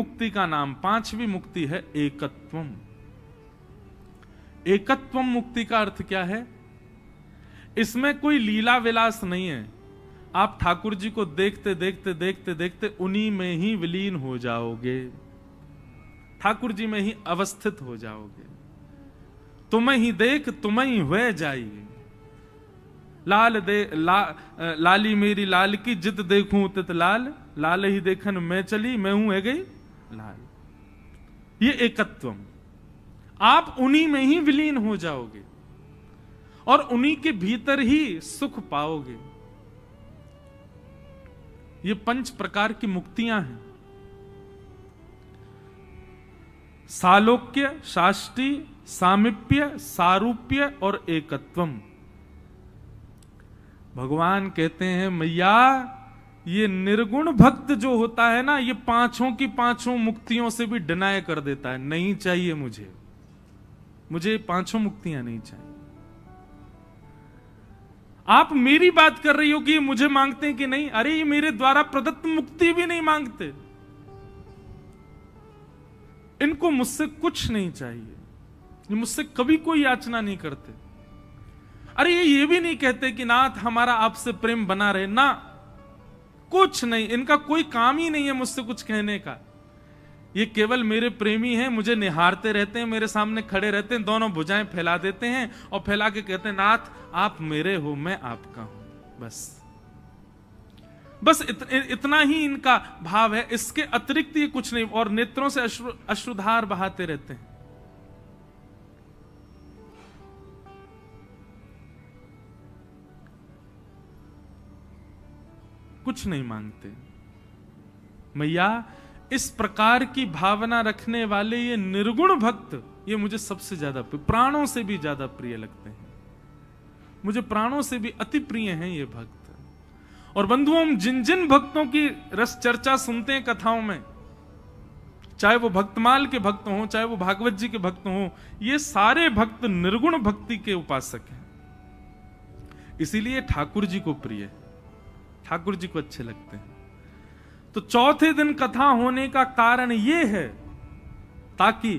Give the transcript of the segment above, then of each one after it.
मुक्ति का नाम, पांचवी मुक्ति है एकत्वम। एकत्वम मुक्ति का अर्थ क्या है? इसमें कोई लीला विलास नहीं है। आप ठाकुर जी को देखते देखते देखते देखते उन्हीं में ही विलीन हो जाओगे, ठाकुर जी में ही अवस्थित हो जाओगे। तुम्हें ही देख तुम्हें ही हुए जाइए, लाल दे लाली मेरी लाल की जित देखूं तित लाल, लाल ही देखन मैं चली मैं हूं है गई लाल। ये एकत्वम, आप उन्हीं में ही विलीन हो जाओगे और उन्हीं के भीतर ही सुख पाओगे। ये 5 प्रकार की मुक्तियां हैं, सालोक्य, शाष्टी, सामिप्य, सारूप्य और एकत्वम। भगवान कहते हैं मैया ये निर्गुण भक्त जो होता है ना, ये पांचों की पांचों मुक्तियों से भी डिनाय कर देता है, नहीं चाहिए मुझे पांचों मुक्तियां नहीं चाहिए। आप मेरी बात कर रही हो कि ये मुझे मांगते हैं कि नहीं? अरे ये मेरे द्वारा प्रदत्त मुक्ति भी नहीं मांगते, इनको मुझसे कुछ नहीं चाहिए, ये मुझसे कभी कोई याचना नहीं करते। अरे ये भी नहीं कहते कि नाथ हमारा आपसे प्रेम बना रहे, ना कुछ नहीं, इनका कोई काम ही नहीं है मुझसे कुछ कहने का। ये केवल मेरे प्रेमी हैं, मुझे निहारते रहते हैं, मेरे सामने खड़े रहते हैं, दोनों भुजाएं फैला देते हैं और फैला के कहते हैं नाथ आप मेरे हो मैं आपका हूं। बस इतना ही इनका भाव है, इसके अतिरिक्त ये कुछ नहीं। और नेत्रों से अश्रुधार बहाते रहते हैं। कुछ नहीं मांगते। मैया इस प्रकार की भावना रखने वाले ये निर्गुण भक्त, ये मुझे सबसे ज्यादा प्राणों से भी ज्यादा प्रिय लगते हैं। मुझे प्राणों से भी अति प्रिय हैं ये भक्त। और बंधुओं, हम जिन जिन भक्तों की रस चर्चा सुनते हैं कथाओं में, चाहे वो भक्तमाल के भक्त हों, चाहे वो भागवत जी के भक्त हों, ये सारे भक्त निर्गुण भक्ति के उपासक हैं। इसीलिए ठाकुर जी को प्रिय है, ठाकुर जी को अच्छे लगते हैं। तो चौथे दिन कथा होने का कारण यह है ताकि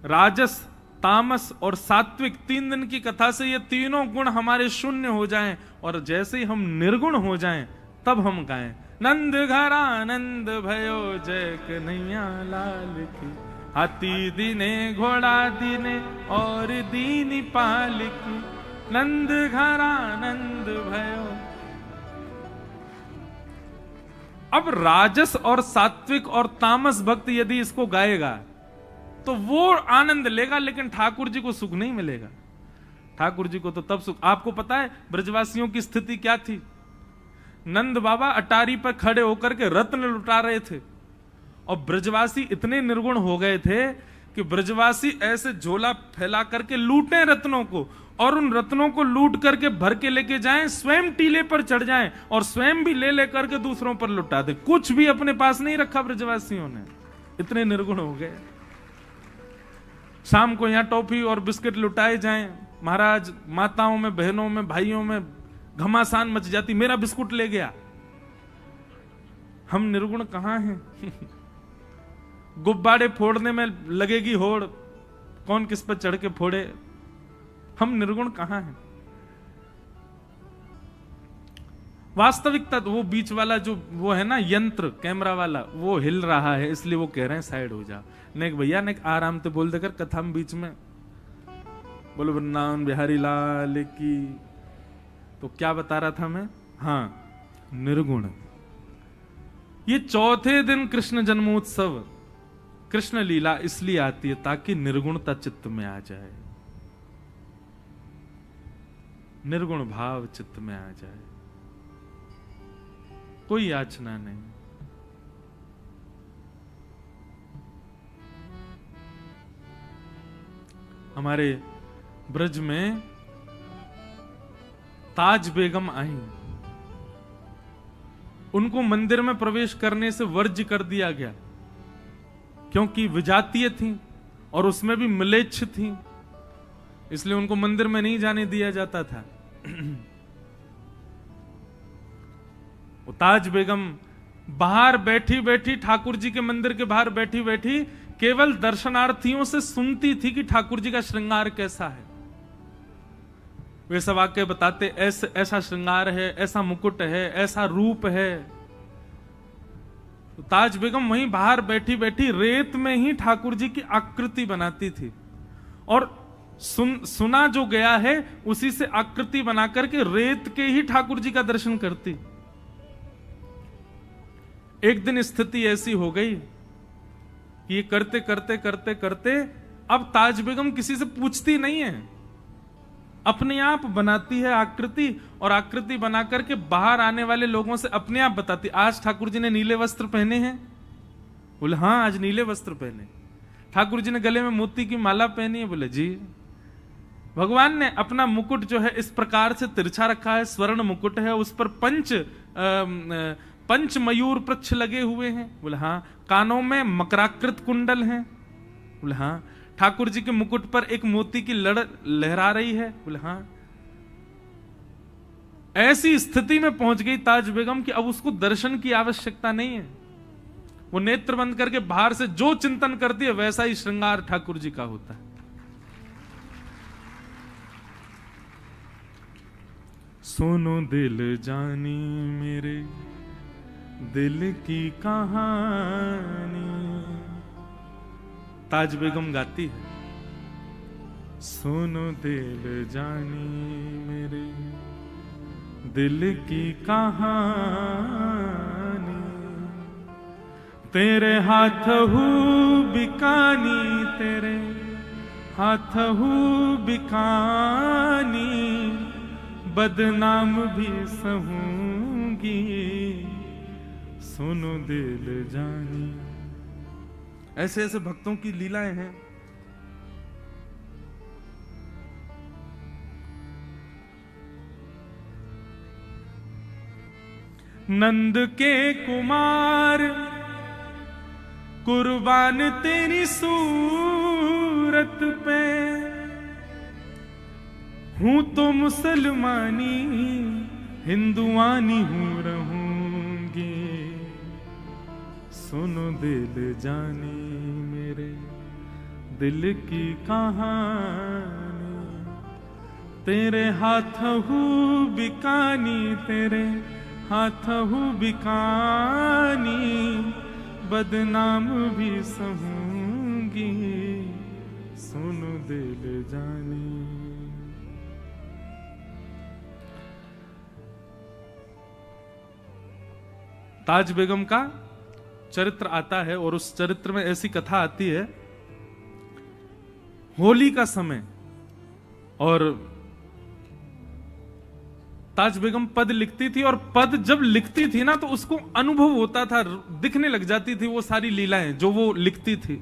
राजस, तामस और सात्विक 3 दिन की कथा से ये तीनों गुण हमारे शून्य हो जाएं, और जैसे ही हम निर्गुण हो जाएं तब हम गाएं नंद घर आनंद भयो जय कन्हैया लाल की, हाथी दीने घोड़ा दीने और दीनी पालिकी, नंद घर आनंद भयो। अब राजस और सात्विक और तामस भक्त यदि इसको गाएगा तो वो आनंद लेगा, लेकिन ठाकुर जी को सुख नहीं मिलेगा। ठाकुर जी को तो तब सुख। आपको पता है ब्रजवासियों की स्थिति क्या थी? नंद बाबा अटारी पर खड़े होकर के रत्न लुटा रहे थे, और ब्रजवासी इतने निर्गुण हो गए थे कि ब्रजवासी ऐसे झोला फैला करके लूटें रत्नों को, और उन रत्नों को लूट करके भर के लेके जाएं, स्वयं टीले पर चढ़ जाएं और स्वयं भी ले लेकर के दूसरों पर लुटा दे। कुछ भी अपने पास नहीं रखा ब्रजवासियों ने, इतने निर्गुण हो गए। शाम को यहां टॉफी और बिस्किट लुटाए जाएं, महाराज माताओं में, बहनों में, भाइयों में घमासान मच जाती, मेरा बिस्कुट ले गया। हम निर्गुण कहां हैं? गुब्बारे फोड़ने में लगेगी होड़, कौन किस पर चढ़ के फोड़े। हम निर्गुण कहां हैं? वास्तविकता तो वो बीच वाला जो वो है ना यंत्र कैमरा वाला, वो हिल रहा है, इसलिए वो कह रहे हैं साइड हो जा। नेक भैया नेक आराम से बोल देकर कथा में बीच में बोलो वृंदावन बिहारी लाल की। तो क्या बता रहा था मैं? हाँ, निर्गुण। ये चौथे दिन कृष्ण जन्मोत्सव, कृष्ण लीला इसलिए आती है ताकि निर्गुणता चित्त में आ जाए, निर्गुण भाव चित्त में आ जाए, कोई याचना नहीं। हमारे ब्रज में ताज बेगम आई, उनको मंदिर में प्रवेश करने से वर्ज्य कर दिया गया, क्योंकि विजातीय थी और उसमें भी म्लेच्छ थी, इसलिए उनको मंदिर में नहीं जाने दिया जाता था। वो ताज बेगम बाहर बैठी बैठी, ठाकुर जी के मंदिर के बाहर बैठी बैठी केवल दर्शनार्थियों से सुनती थी कि ठाकुर जी का श्रृंगार कैसा है। वे सब आके बताते, ऐसा श्रृंगार है, ऐसा मुकुट है, ऐसा रूप है। तो ताज बेगम वहीं बाहर बैठी बैठी रेत में ही ठाकुर जी की आकृति बनाती थी और सुना जो गया है उसी से आकृति बना करके रेत के ही ठाकुर जी का दर्शन करती। एक दिन स्थिति ऐसी हो गई कि ये करते करते करते करते अब ताज बेगम किसी से पूछती नहीं है, अपने आप बनाती है आकृति और आकृति बना करके बाहर आने वाले लोगों से अपने आप बताती, आज ठाकुर जी ने नीले वस्त्र पहने हैं? बोले हाँ, आज नीले वस्त्र पहने। ठाकुर जी ने गले में मोती की माला पहनी है? बोले जी। भगवान ने अपना मुकुट जो है इस प्रकार से तिरछा रखा है, स्वर्ण मुकुट है, उस पर पंच मयूर पृच्छ लगे हुए हैं? बोले हाँ। कानों में मकराकृत कुंडल हैं? बोले हाँ। ठाकुर जी के मुकुट पर एक मोती की लड़ लहरा रही है? बोले हाँ। ऐसी स्थिति में पहुंच गई ताज बेगम कि अब उसको दर्शन की आवश्यकता नहीं है। वो नेत्र बंद करके बाहर से जो चिंतन करती है वैसा ही श्रृंगार ठाकुर जी का होता है। सुनो दिल जानी मेरे दिल की कहानी, ताज बेगम गाती है। सुनो दिल जानी मेरे दिल की कहानी, तेरे हाथ हूँ बिकानी, तेरे हाथ हूँ बिकानी, बदनाम भी सहूंगी, सुनो दिल जानी। ऐसे ऐसे भक्तों की लीलाएं हैं। नंद के कुमार कुर्बान तेरी सूरत पे, हूं तो मुसलमानी हिंदुआनी हूं रहूंगी, सुनो दिल जानी मेरे दिल की कहानी, तेरे हाथ हूँ बिकानी, तेरे हाथ हूँ बिकानी, बदनाम भी सहूंगी, सुनो दिल जानी। ताज बेगम का चरित्र आता है और उस चरित्र में ऐसी कथा आती है, होली का समय और ताज बेगम पद लिखती थी और पद जब लिखती थी ना तो उसको अनुभव होता था, दिखने लग जाती थी वो सारी लीलाएं जो वो लिखती थी।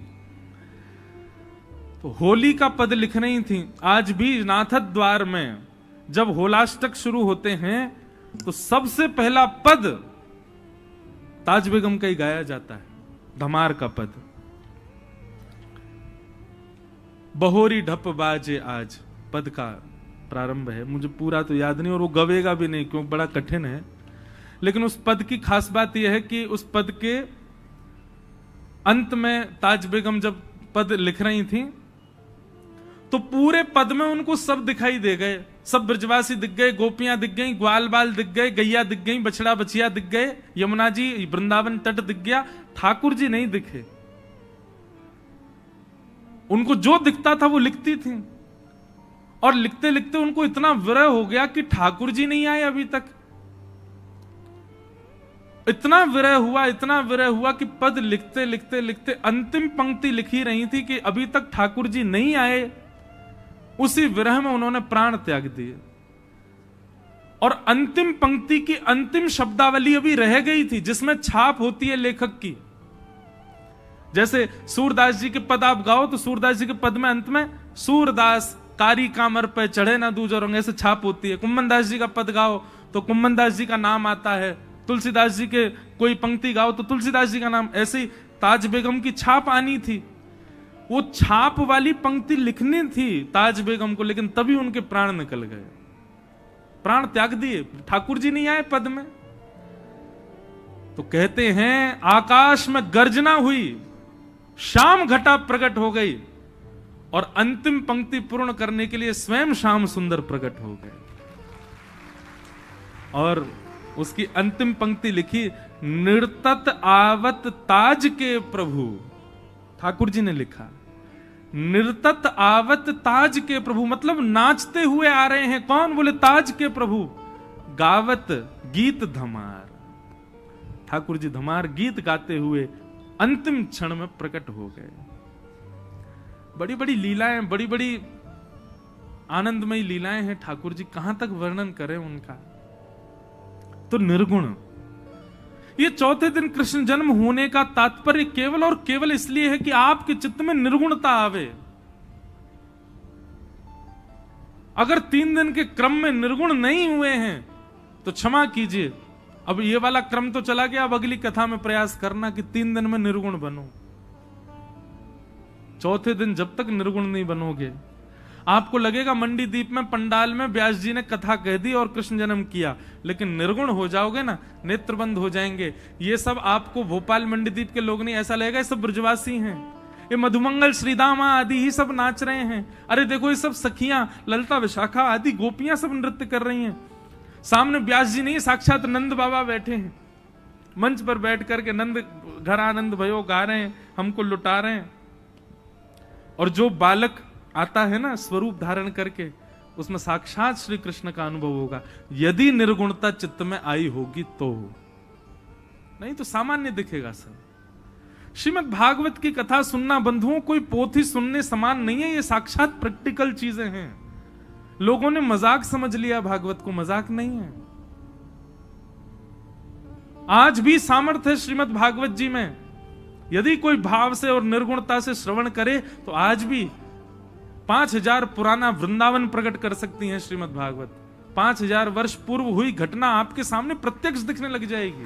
तो होली का पद लिख रही थी। आज भी नाथ द्वार में जब होलाष्टक शुरू होते हैं तो सबसे पहला पद ताज बेगम का ही गाया जाता है, धमार का पद। बहोरी ढप बाजे आज पद का प्रारंभ है। मुझे पूरा तो याद नहीं और वो गवेगा भी नहीं क्योंकि बड़ा कठिन है, लेकिन उस पद की खास बात यह है कि उस पद के अंत में ताज बेगम जब पद लिख रही थी तो पूरे पद में उनको सब दिखाई दे गए, सब ब्रजवासी दिख गए, गोपियां दिख गई, ग्वाल बाल दिख गए, गैया दिख गई, बछड़ा बछिया दिख गए, यमुना जी वृंदावन तट दिख गया, ठाकुर जी नहीं दिखे। उनको जो दिखता था वो लिखती थी और लिखते लिखते उनको इतना विरह हो गया कि ठाकुर जी नहीं आए अभी तक। इतना विरह हुआ कि पद लिखते लिखते लिखते अंतिम पंक्ति लिखी रही थी कि अभी तक ठाकुर जी नहीं आए। उसी विरह में उन्होंने प्राण त्याग दिए और अंतिम पंक्ति की अंतिम शब्दावली अभी रह गई थी जिसमें छाप होती है लेखक की। जैसे सूरदास जी के पद आप गाओ तो सूरदास जी के पद में अंत में सूरदास कारी कामर पे चढ़े ना दूज और रंग, ऐसे छाप होती है। कुम्मन दास जी का पद गाओ तो कुम्मन दास जी का नाम आता है, तुलसीदास जी के कोई पंक्ति गाओ तो तुलसीदास जी का नाम। ऐसे ही ताज बेगम की छाप आनी थी, वो छाप वाली पंक्ति लिखनी थी ताज बेगम को, लेकिन तभी उनके प्राण निकल गए, प्राण त्याग दिए, ठाकुर जी नहीं आए पद में। तो कहते हैं आकाश में गर्जना हुई, शाम घटा प्रकट हो गई, और अंतिम पंक्ति पूर्ण करने के लिए स्वयं श्याम सुंदर प्रकट हो गए। और उसकी अंतिम पंक्ति लिखी, निर्तत आवत ताज के प्रभु। ठाकुर जी ने लिखा, निर्तत आवत ताज के प्रभु, मतलब नाचते हुए आ रहे हैं। कौन? बोले ताज के प्रभु। गावत गीत धमार, ठाकुर जी धमार गीत गाते हुए अंतिम क्षण में प्रकट हो गए। बड़ी बड़ी लीलाएं, बड़ी बड़ी आनंदमयी लीलाएं हैं ठाकुर जी, कहां तक वर्णन करें उनका। तो निर्गुण, ये चौथे दिन कृष्ण जन्म होने का तात्पर्य केवल और केवल इसलिए है कि आपके चित्त में निर्गुणता आवे। अगर 3 दिन के क्रम में निर्गुण नहीं हुए हैं तो क्षमा कीजिए, अब ये वाला क्रम तो चला गया, अब अगली कथा में प्रयास करना कि 3 दिन में निर्गुण बनो। चौथे दिन जब तक निर्गुण नहीं बनोगे, आपको लगेगा मंडी द्वीप में पंडाल में व्यास जी ने कथा कह दी और कृष्ण जन्म किया, लेकिन निर्गुण हो जाओगे ना, नेत्रबंद हो जाएंगे। ये सब आपको भोपाल मंडी द्वीप के लोग नहीं, ऐसा लगेगा ये सब ब्रजवासी हैं, ये मधुमंगल श्रीदामा आदि ही सब नाच रहे हैं। अरे देखो ये सब सखियां, ललता विशाखा आदि गोपियां सब नृत्य कर रही हैं। सामने व्यास जी नहीं, साक्षात नंद बाबा बैठे हैं मंच पर बैठ करके, नंद घर आनंद भयो गा रहे हैं, हमको लुटा रहे हैं। और जो बालक आता है ना स्वरूप धारण करके, उसमें साक्षात श्री कृष्ण का अनुभव होगा, यदि निर्गुणता चित्त में आई होगी तो, नहीं तो सामान्य दिखेगा सब। श्रीमद् भागवत की कथा सुनना बंधुओं कोई पोथी सुनने समान नहीं है, ये साक्षात प्रैक्टिकल चीजें हैं। लोगों ने मजाक समझ लिया, भागवत को मजाक नहीं है। आज भी सामर्थ्य है श्रीमद् भागवत जी में, यदि कोई भाव से और निर्गुणता से श्रवण करे तो आज भी 5000 पुराना वृंदावन प्रकट कर सकती है श्रीमद् भागवत। 5000 वर्ष पूर्व हुई घटना आपके सामने प्रत्यक्ष दिखने लग जाएगी।